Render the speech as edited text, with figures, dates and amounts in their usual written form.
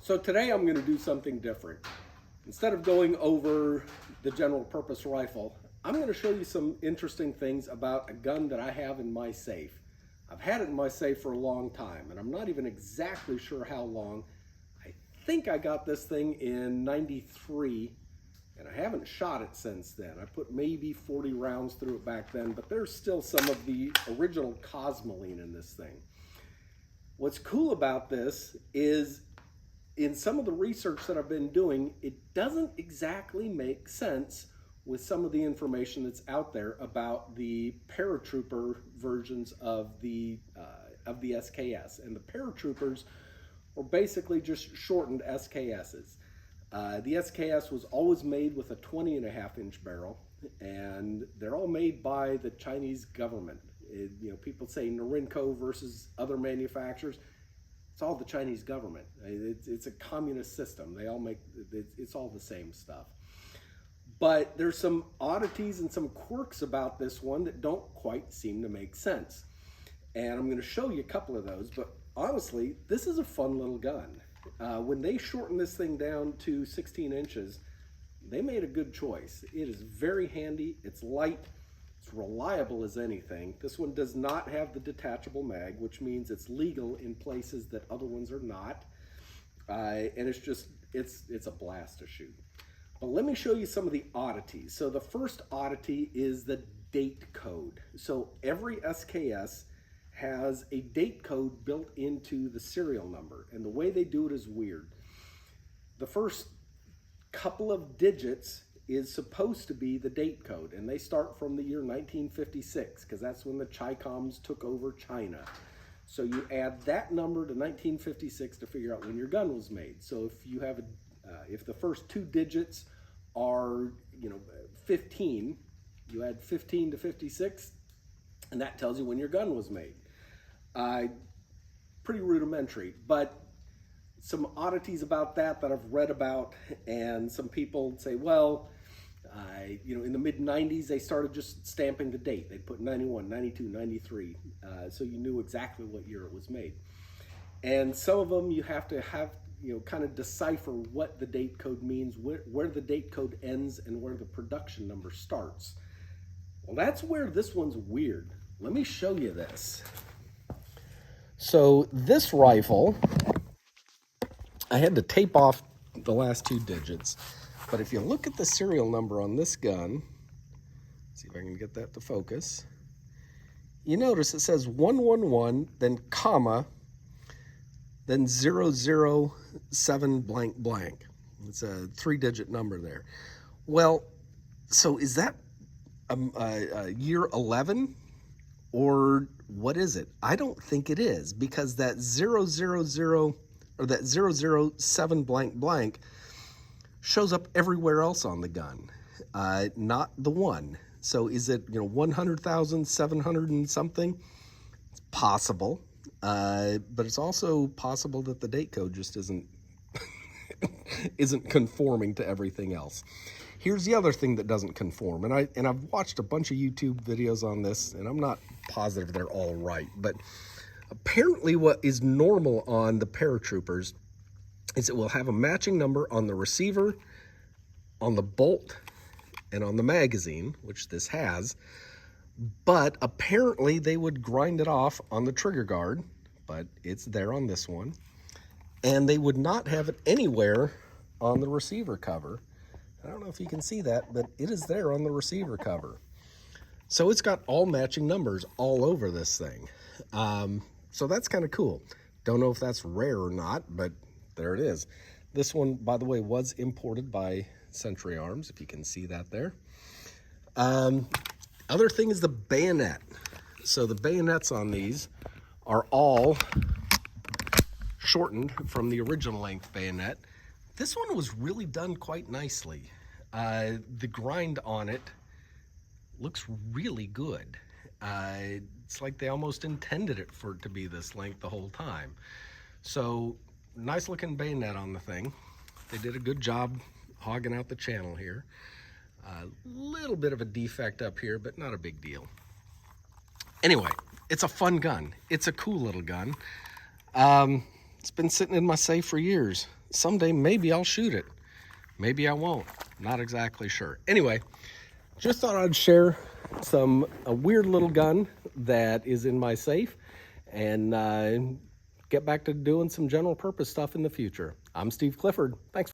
So today I'm going to do something different. Instead of going over the general purpose rifle, I'm going to show you some interesting things about a gun that I have in my safe. I've had it in my safe for a long time, and I'm not even exactly sure how long. I think I got this thing in '93, and I haven't shot it since then. I put maybe 40 rounds through it back then, but there's still some of the original cosmoline in this thing. What's cool about this is in some of the research that I've been doing, it doesn't exactly make sense with some of the information that's out there about the paratrooper versions of the SKS. And the paratroopers were basically just shortened SKSs. The SKS was always made with a 20.5-inch barrel, and they're all made by the Chinese government. People say Norinco versus other manufacturers. It's all the Chinese government. It's a communist system. They all make, it's all the same stuff. But there's some oddities and some quirks about this one that don't quite seem to make sense. And I'm going to show you a couple of those, but honestly, this is a fun little gun. When they shortened this thing down to 16 inches, they made a good choice. It is very handy, it's light, it's reliable as anything. This one does not have the detachable mag, which means it's legal in places that other ones are not. And it's a blast to shoot. But let me show you some of the oddities. So the first oddity is the date code. So every SKS has a date code built into the serial number, and the way they do it is weird. The first couple of digits is supposed to be the date code, and they start from the year 1956 because that's when the Chi-Coms took over China. So you add that number to 1956 to figure out when your gun was made. So if you have if the first two digits are 15, you add 15 to 56, and that tells you when your gun was made. Pretty rudimentary, but some oddities about that I've read about, and some people say, well, in the mid-90s, they started just stamping the date. They'd put 91, 92, 93, so you knew exactly what year it was made. And some of them you have to have, kind of decipher what the date code means, where the date code ends and where the production number starts. Well, that's where this one's weird. Let me show you this. So this rifle, I had to tape off the last two digits, but if you look at the serial number on this gun, see if I can get that to focus, you notice it says 111, then comma, then 007 blank blank. It's a 3-digit number there. Well, so is that year 11? Or what is it? I don't think it is, because that 000 or that 007 blank blank shows up everywhere else on the gun, not the one. So is it 100,700 and something? It's possible, but it's also possible that the date code just isn't conforming to everything else. Here's the other thing that doesn't conform, and I've watched a bunch of YouTube videos on this, and I'm not positive they're all right, but apparently what is normal on the paratroopers is it will have a matching number on the receiver, on the bolt, and on the magazine, which this has, but apparently they would grind it off on the trigger guard, but it's there on this one, and they would not have it anywhere on the receiver cover. I don't know if you can see that, but it is there on the receiver cover. So it's got all matching numbers all over this thing. So that's kind of cool. Don't know if that's rare or not, but there it is. This one, by the way, was imported by Century Arms, if you can see that there. Other thing is the bayonet. So the bayonets on these are all shortened from the original length bayonet. This one was really done quite nicely. The grind on it looks really good. It's like they almost intended it for it to be this length the whole time. So nice looking bayonet on the thing. They did a good job hogging out the channel here. A little bit of a defect up here, but not a big deal. Anyway, it's a fun gun. It's a cool little gun. It's been sitting in my safe for years. Someday maybe I'll shoot it. Maybe I won't. Not exactly sure. Anyway, just thought I'd share a weird little gun that is in my safe and get back to doing some general purpose stuff in the future. I'm Steve Clifford. Thanks.